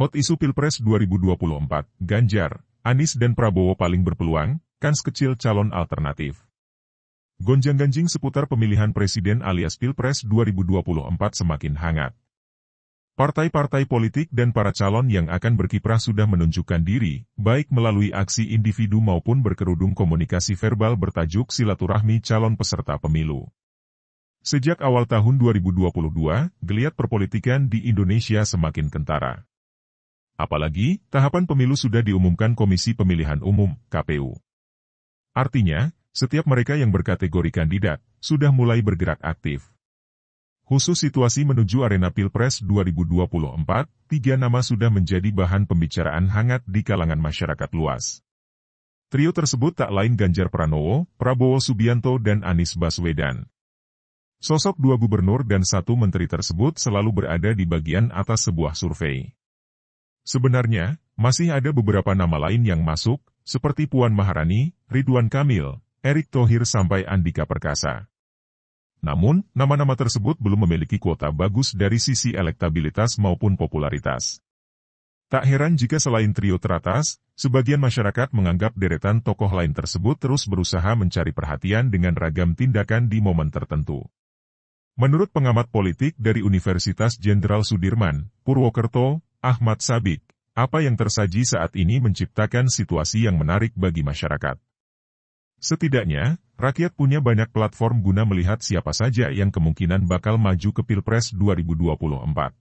Hot isu Pilpres 2024, Ganjar, Anies dan Prabowo paling berpeluang, kans kecil calon alternatif. Gonjang-ganjing seputar pemilihan presiden alias Pilpres 2024 semakin hangat. Partai-partai politik dan para calon yang akan berkiprah sudah menunjukkan diri, baik melalui aksi individu maupun berkerudung komunikasi verbal bertajuk silaturahmi calon peserta pemilu. Sejak awal tahun 2022, geliat perpolitikan di Indonesia semakin kentara. Apalagi, tahapan pemilu sudah diumumkan Komisi Pemilihan Umum, KPU. Artinya, setiap mereka yang berkategori kandidat, sudah mulai bergerak aktif. Khusus situasi menuju arena Pilpres 2024, 3 nama sudah menjadi bahan pembicaraan hangat di kalangan masyarakat luas. Trio tersebut tak lain Ganjar Pranowo, Prabowo Subianto dan Anies Baswedan. Sosok 2 gubernur dan 1 menteri tersebut selalu berada di bagian atas sebuah survei. Sebenarnya, masih ada beberapa nama lain yang masuk, seperti Puan Maharani, Ridwan Kamil, Erick Thohir sampai Andika Perkasa. Namun, nama-nama tersebut belum memiliki kuota bagus dari sisi elektabilitas maupun popularitas. Tak heran jika selain trio teratas, sebagian masyarakat menganggap deretan tokoh lain tersebut terus berusaha mencari perhatian dengan ragam tindakan di momen tertentu. Menurut pengamat politik dari Universitas Jenderal Sudirman, Purwokerto, Ahmad Sabik, apa yang tersaji saat ini menciptakan situasi yang menarik bagi masyarakat. Setidaknya, rakyat punya banyak platform guna melihat siapa saja yang kemungkinan bakal maju ke Pilpres 2024.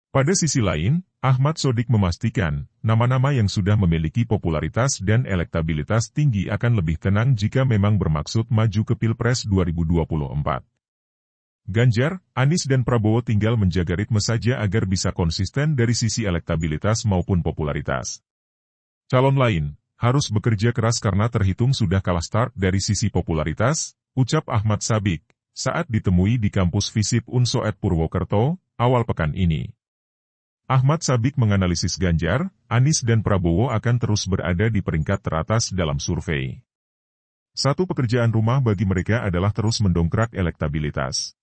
Pada sisi lain, Ahmad Sodik memastikan, nama-nama yang sudah memiliki popularitas dan elektabilitas tinggi akan lebih tenang jika memang bermaksud maju ke Pilpres 2024. Ganjar, Anies dan Prabowo tinggal menjaga ritme saja agar bisa konsisten dari sisi elektabilitas maupun popularitas. Calon lain harus bekerja keras karena terhitung sudah kalah start dari sisi popularitas, ucap Ahmad Sabik, saat ditemui di kampus FISIP Unsoet Purwokerto, awal pekan ini. Ahmad Sabik menganalisis Ganjar, Anies dan Prabowo akan terus berada di peringkat teratas dalam survei. Satu pekerjaan rumah bagi mereka adalah terus mendongkrak elektabilitas.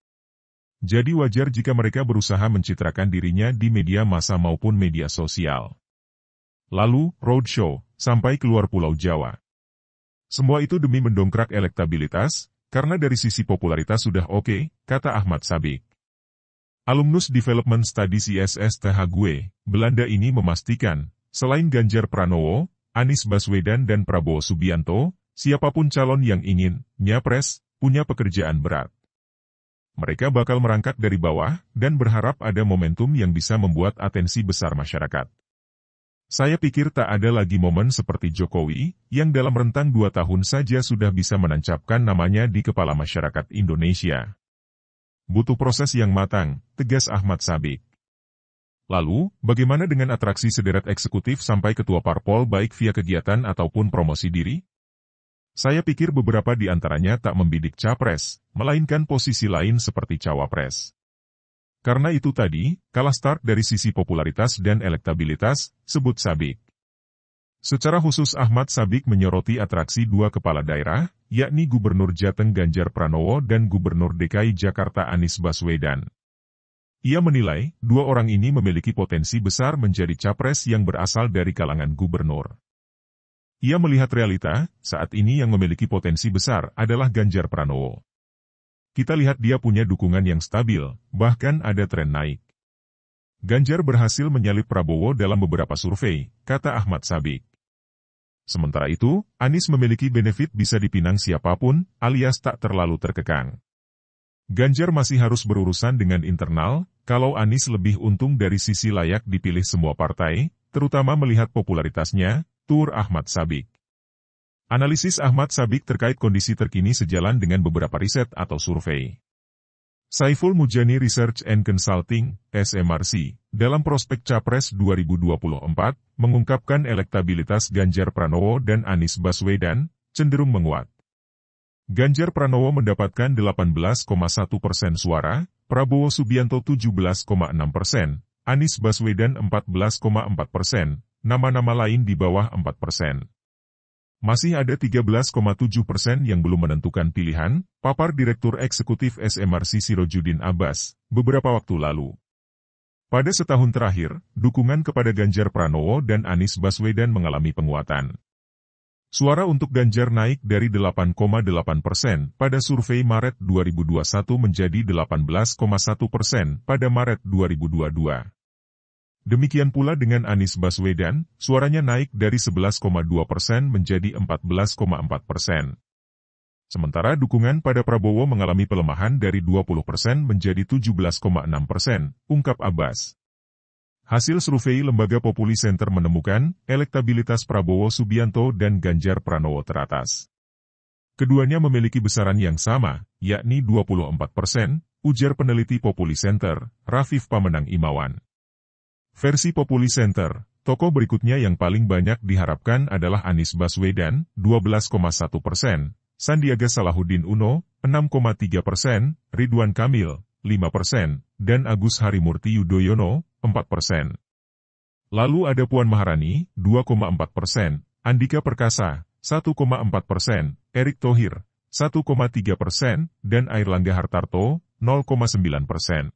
Jadi wajar jika mereka berusaha mencitrakan dirinya di media massa maupun media sosial. Lalu, roadshow, sampai keluar Pulau Jawa. Semua itu demi mendongkrak elektabilitas, karena dari sisi popularitas sudah oke, kata Ahmad Sabik. Alumnus Development Studies ISSTH GUE, Belanda ini memastikan, selain Ganjar Pranowo, Anies Baswedan dan Prabowo Subianto, siapapun calon yang ingin nyapres, punya pekerjaan berat. Mereka bakal merangkak dari bawah, dan berharap ada momentum yang bisa membuat atensi besar masyarakat. Saya pikir tak ada lagi momen seperti Jokowi, yang dalam rentang 2 tahun saja sudah bisa menancapkan namanya di kepala masyarakat Indonesia. Butuh proses yang matang, tegas Ahmad Sabik. Lalu, bagaimana dengan atraksi sederet eksekutif sampai ketua parpol baik via kegiatan ataupun promosi diri? Saya pikir beberapa di antaranya tak membidik capres, melainkan posisi lain seperti cawapres. Karena itu tadi, kalah start dari sisi popularitas dan elektabilitas, sebut Sabik. Secara khusus Ahmad Sabik menyoroti atraksi 2 kepala daerah, yakni Gubernur Jateng Ganjar Pranowo dan Gubernur DKI Jakarta Anies Baswedan. Ia menilai, 2 orang ini memiliki potensi besar menjadi capres yang berasal dari kalangan gubernur. Ia melihat realita, saat ini yang memiliki potensi besar adalah Ganjar Pranowo. Kita lihat dia punya dukungan yang stabil, bahkan ada tren naik. Ganjar berhasil menyalip Prabowo dalam beberapa survei, kata Ahmad Sabik. Sementara itu, Anies memiliki benefit bisa dipinang siapapun, alias tak terlalu terkekang. Ganjar masih harus berurusan dengan internal, kalau Anies lebih untung dari sisi layak dipilih semua partai, terutama melihat popularitasnya, tur Ahmad Sabik. Analisis Ahmad Sabik terkait kondisi terkini sejalan dengan beberapa riset atau survei. Saiful Mujani Research and Consulting, SMRC, dalam prospek Capres 2024, mengungkapkan elektabilitas Ganjar Pranowo dan Anies Baswedan, cenderung menguat. Ganjar Pranowo mendapatkan 18,1% suara, Prabowo Subianto 17,6%, Anies Baswedan 14,4%, nama-nama lain di bawah 4%. Masih ada 13,7% yang belum menentukan pilihan, papar Direktur Eksekutif SMRC Sirojudin Abbas, beberapa waktu lalu. Pada setahun terakhir, dukungan kepada Ganjar Pranowo dan Anies Baswedan mengalami penguatan. Suara untuk Ganjar naik dari 8,8% pada survei Maret 2021 menjadi 18,1% pada Maret 2022. Demikian pula dengan Anies Baswedan, suaranya naik dari 11,2% menjadi 14,4%. Sementara dukungan pada Prabowo mengalami pelemahan dari 20% menjadi 17,6%, ungkap Abbas. Hasil survei Lembaga Populi Center menemukan, elektabilitas Prabowo Subianto dan Ganjar Pranowo teratas. Keduanya memiliki besaran yang sama, yakni 24%, ujar peneliti Populi Center, Rafif Pamenang Imawan. Versi Populi Center, tokoh berikutnya yang paling banyak diharapkan adalah Anies Baswedan, 12,1%, Sandiaga Salahuddin Uno, 6,3%, Ridwan Kamil, 5%, dan Agus Harimurti Yudhoyono, 4%. Lalu ada Puan Maharani, 2,4%, Andika Perkasa, 1,4%, Erick Thohir, 1,3%, dan Airlangga Hartarto, 0,9%.